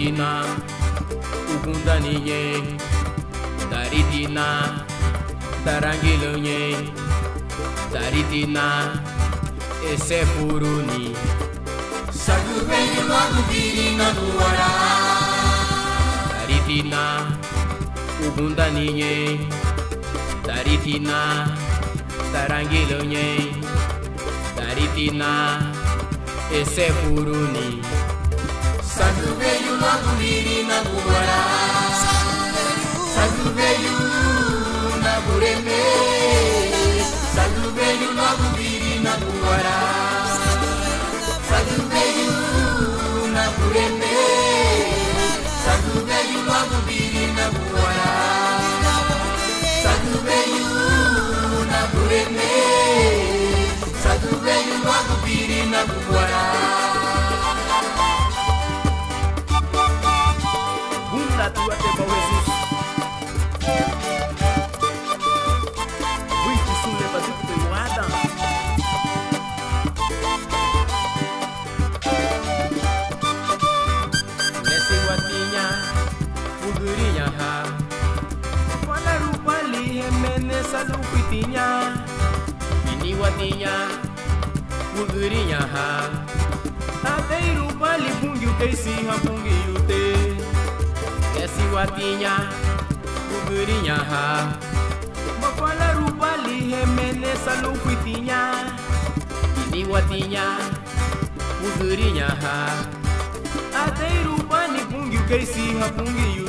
Daritina, Ugundaniye, Daritina, Darangilonye, Daritina, esse furuni. Sagu venho logo virina no Ará. Daritina, Ugundaniye, Daritina, Darangilonye, Daritina, esse furuni. Sagu veio logo virina no Ará. Sagu veio na Bureme. Sagu veio logo virina no Ará. Sagu veio na Bureme. Sagu veio logo virina no Ará. Sagu veio na Bureme. Sagu veio logo virina no Ará. Bunda tua te bom Jesus. Muito sul leva tudo peioada. Nesse guatinha, fugurinha ha. Fala rupali remene salu pitinha. Ini guatinha, fugurinha ha. Atei rupali pungiu que se rampungiu te. Esse guatinha, fugurinha ha. Mafala rupali remene salu pitinha. Ini guatinha, fugurinha ha. Atei rupali pungiu que se rampungiu